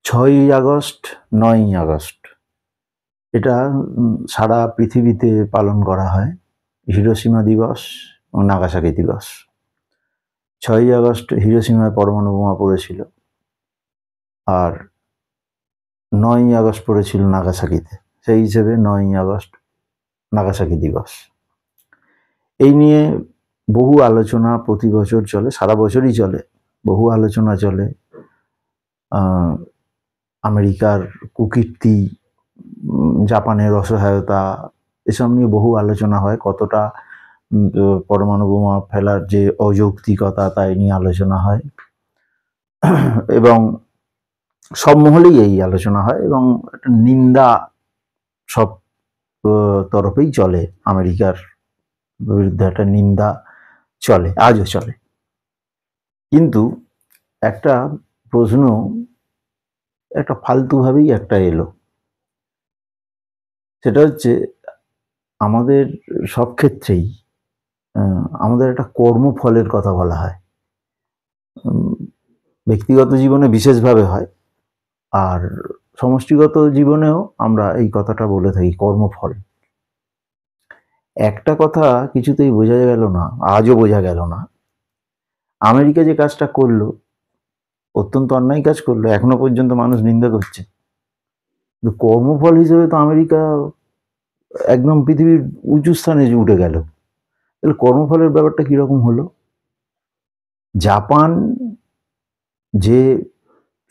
6ই August, 9ই August এটা সারা পৃথিবীতে পালন করা হয় হিরোশিমা দিবস ও নাগাসাকি দিবস। 6ই আগস্ট হিরোশিমায় পরমাণু বোমা পড়েছিল, আর 9ই আগস্ট পড়েছিল নাগাসাকিতে। সেই হিসেবে 9ই আগস্ট নাগাসাকি দিবস। এই নিয়ে বহু আলোচনা প্রতি বছর চলে, সারা বছরই চলে, বহু আলোচনা চলে। আমেরিকার কুকীর্তি, জাপানের অসহায়তা, এসব নিয়ে বহু আলোচনা হয়। কতটা পরমাণু বোমা ফেলার যে অযৌক্তিকতা, তাই নিয়ে আলোচনা হয় এবং সব মহলেই এই আলোচনা হয় এবং একটা নিন্দা সব তরফেই চলে। আমেরিকার বিরুদ্ধে একটা নিন্দা চলে, আজও চলে। কিন্তু একটা প্রশ্ন একটা ফালতুভাবেই একটা এলো, সেটা হচ্ছে আমাদের সব ক্ষেত্রেই আমাদের একটা কর্মফলের কথা বলা হয়, ব্যক্তিগত জীবনে বিশেষভাবে হয়, আর সমষ্টিগত জীবনেও আমরা এই কথাটা বলে থাকি, কর্মফল। একটা কথা কিছুতেই বোঝা গেল না, আজও বোঝা গেল না। আমেরিকা যে কাজটা করলো, অত্যন্ত অন্যায় কাজ করলো, এখনো পর্যন্ত মানুষ নিন্দা করছে। কিন্তু কর্মফল হিসেবে তো আমেরিকা একদম পৃথিবীর উঁচু স্থানে উঠে গেল। তাহলে কর্মফলের ব্যাপারটা কিরকম হলো? জাপান যে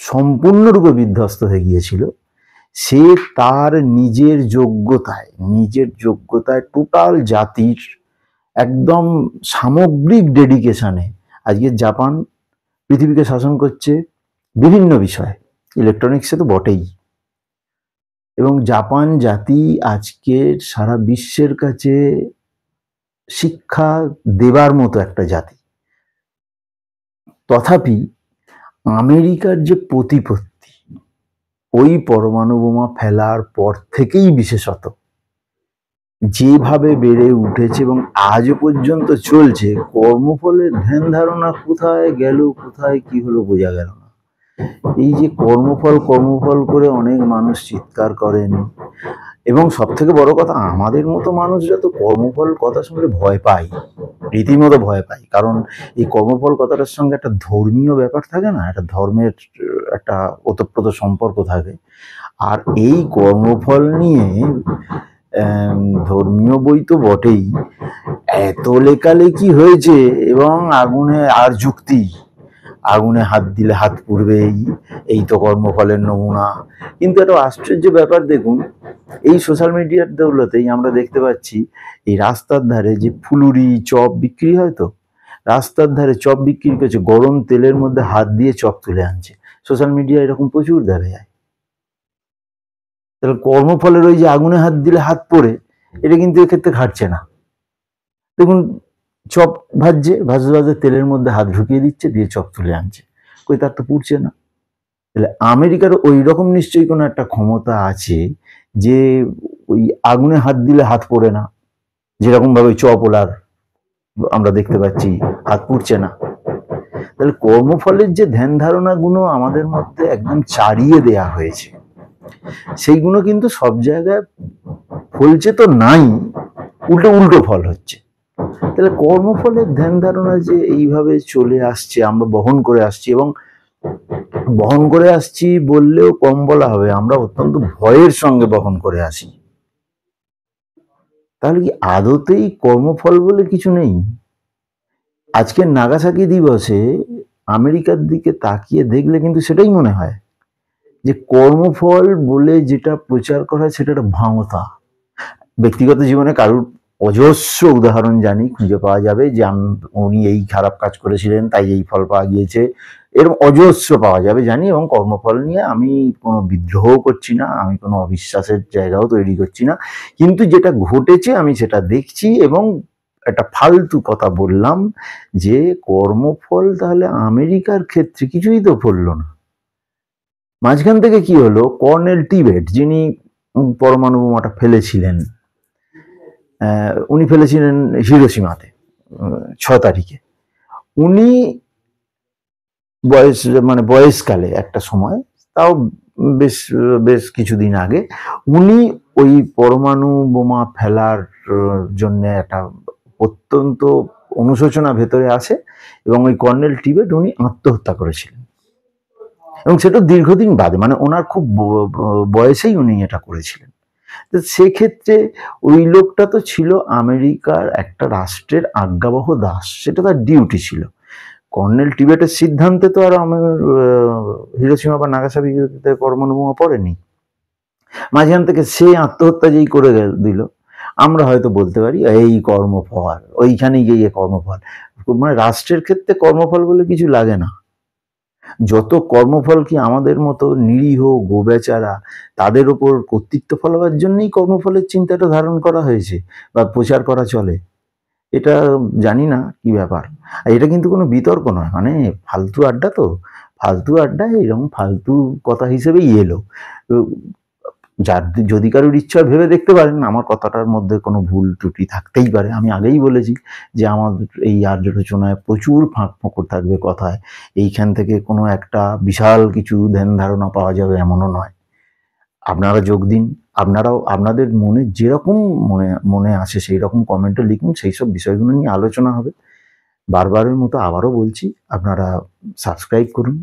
সম্পূর্ণরূপে বিধ্বস্ত হয়ে গিয়েছিল, সে তার নিজের যোগ্যতায় টোটাল জাতির একদম সামগ্রিক ডেডিকেশনে আজকে জাপান পৃথিবীকে শাসন করছে বিভিন্ন বিষয়ে, ইলেকট্রনিক্সে তো বটেই। এবং জাপান জাতি আজকে সারা বিশ্বের কাছে শিক্ষা দেবার মতো একটা জাতি। তথাপি আমেরিকার যে প্রতিপত্তি, ওই পরমাণু বোমা ফেলার পর থেকেই বিশেষত যেভাবে বেড়ে উঠেছে এবং আজও পর্যন্ত চলছে, কর্মফলের ধ্যান ধারণা কোথায় গেল, কোথায় কি হলো বোঝা গেল না। এই যে কর্মফল করে অনেক মানুষ চিৎকার করেন, এবং সব থেকে বড় কথা, আমাদের মতো মানুষরা তো কর্মফল কথা শুনলে ভয় পাই, রীতিমতো ভয় পাই। কারণ এই কর্মফল কথাটার সঙ্গে একটা ধর্মীয় ব্যাপার থাকে না, একটা ধর্মের একটা ওতপ্রোত সম্পর্ক থাকে। আর এই কর্মফল নিয়ে ধর্মীয় বই তো বটেই, এত লেখালেখি হয়েছে, এবং আগুনে আর যুক্তি, আগুনে হাত দিলে হাত পুড়বেই, এই তো কর্মফলের নমুনা। কিন্তু একটা আশ্চর্য ব্যাপার দেখুন, এই সোশ্যাল মিডিয়ার দৌলতেই আমরা দেখতে পাচ্ছি এই রাস্তার ধারে যে ফুলুরি চপ বিক্রি হয়, তো রাস্তার ধারে চপ বিক্রি করছে, গরম তেলের মধ্যে হাত দিয়ে চপ তুলে আনছে। সোশ্যাল মিডিয়া এরকম প্রচুর দেখা যায়। তাহলে কর্মফলের ওই যে আগুনে হাত দিলে হাত পড়ে, এটা কিন্তু এক্ষেত্রে খাটছে না। দেখুন, চপ ভাজতে তেলের মধ্যে হাত ঢুকিয়ে দিচ্ছে, দিয়ে চপ তুলে আনছে, কই তার তো পুড়ছে না। তাহলে আমেরিকার ওই রকম নিশ্চয়ই কোনো একটা ক্ষমতা আছে যে ওই আগুনে হাত দিলে হাত পড়ে না, যেরকম ভাবে চপ ওলার আমরা দেখতে পাচ্ছি হাত পুড়ছে না। তাহলে কর্মফলের যে ধ্যান ধারণাগুলো আমাদের মধ্যে একদম চারিয়ে দেয়া হয়েছে, সেইগুলো কিন্তু সব জায়গায় ফলছে তো নাই, উল্টো ফল হচ্ছে। তাহলে কর্মফলের ধ্যান ধারণা যে এইভাবে চলে আসছে, আমরা বহন করে আসছি, এবং বহন করে আসছি বললেও কম বলা হবে, আমরা অত্যন্ত ভয়ের সঙ্গে বহন করে আসি। তাহলে কি আদতেই কর্মফল বলে কিছু নেই? আজকের নাগাসাকি দিবসে আমেরিকার দিকে তাকিয়ে দেখলে কিন্তু সেটাই মনে হয় যে কর্মফল বলে যেটা প্রচার করা হয় সেটা একটা ভাঁওতা। ব্যক্তিগত জীবনে কারুর অজস্র উদাহরণ জানি, খুঁজে পাওয়া যাবে যে উনি এই খারাপ কাজ করেছিলেন তাই এই ফল পাওয়া গিয়েছে, এরকম অজস্র পাওয়া যাবে জানি। এবং কর্মফল নিয়ে আমি কোনো বিদ্রোহ করছি না, আমি কোনো অবিশ্বাসের জায়গাও তৈরি করছি না, কিন্তু যেটা ঘটেছে আমি সেটা দেখছি এবং একটা ফালতু কথা বললাম যে কর্মফল তাহলে আমেরিকার ক্ষেত্রে কিছুই তো ফললো না। মাঝখান থেকে কি হলো, কর্নেল টিবেট যিনি পরমাণু বোমাটা ফেলেছিলেন, উনি ফেলেছিলেন হিরোশিমাতে 6 তারিখে। উনি বয়সকালে একটা সময়, তাও বেশ বেশ কিছুদিন আগে উনি ওই পরমাণু বোমা ফেলার জন্য একটা অত্যন্ত অনুশোচনা ভেতরে আছে এবং ওই কর্নেল টিবেট উনি আত্মহত্যা করেছিলেন এবং সেটা দীর্ঘদিন বাদে, মানে ওনার খুব বয়সেই উনি এটা করেছিলেন। তো সেক্ষেত্রে ওই লোকটা তো ছিল আমেরিকার একটা রাষ্ট্রের আজ্ঞাবহ দাস, সেটা তার ডিউটি ছিল। কর্নেল টিবেটের সিদ্ধান্তে তো আর আমার হিরোশিমা বা নাগাসাকিতে পরমাণু বোমা পড়েনি। মাঝখান থেকে সে আত্মহত্যা যেই করে দিল, আমরা হয়তো বলতে পারি এই কর্মফল, ওইখানে গিয়ে কর্মফল। মানে রাষ্ট্রের ক্ষেত্রে কর্মফল বলে কিছু লাগে না। যত কর্মফল কি আমাদের মতো নিরীহ গোবেচারা তাদের ওপর কর্তৃত্ব ফলাবার জন্যই কর্মফলের চিন্তাটা ধারণ করা হয়েছে বা প্রচার করা চলে। এটা জানি না কি ব্যাপার। আর এটা কিন্তু কোনো বিতর্ক নয়, মানে ফালতু আড্ডা, তো ফালতু আড্ডা এরকম ফালতু কথা হিসেবেই এলো। যার যদি কারোর ইচ্ছা ভেবে দেখতে পারেন, আমার কথাটার মধ্যে কোনো ভুল ত্রুটি থাকতেই পারে। আমি আগেই বলেছি যে আমাদের এই আলোচনায় প্রচুর ফাঁক ফোকর থাকবে কথায়, এইখান থেকে কোনো একটা বিশাল কিছু ধ্যান ধারণা পাওয়া যাবে এমনও নয়। আপনারা যোগ দিন, আপনারাও আপনাদের মনে যেরকম মনে আসে সেই রকম কমেন্টে লিখুন, সেই সব বিষয়গুলো নিয়ে আলোচনা হবে। বারবারের মতো আবারও বলছি, আপনারা সাবস্ক্রাইব করুন।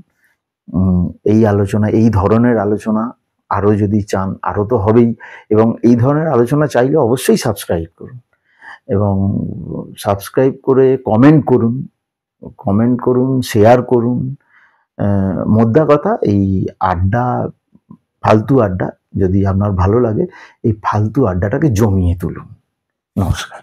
এই আলোচনা, এই ধরনের আলোচনা আরও যদি চান, আরও তো হবেই, এবং এই ধরনের আলোচনা চাইলে অবশ্যই সাবস্ক্রাইব করুন এবং সাবস্ক্রাইব করে কমেন্ট করুন, শেয়ার করুন। মোদ্দা কথা, এই আড্ডা, ফালতু আড্ডা যদি আপনার ভালো লাগে, এই ফালতু আড্ডাটাকে জমিয়ে তুলুন। নমস্কার।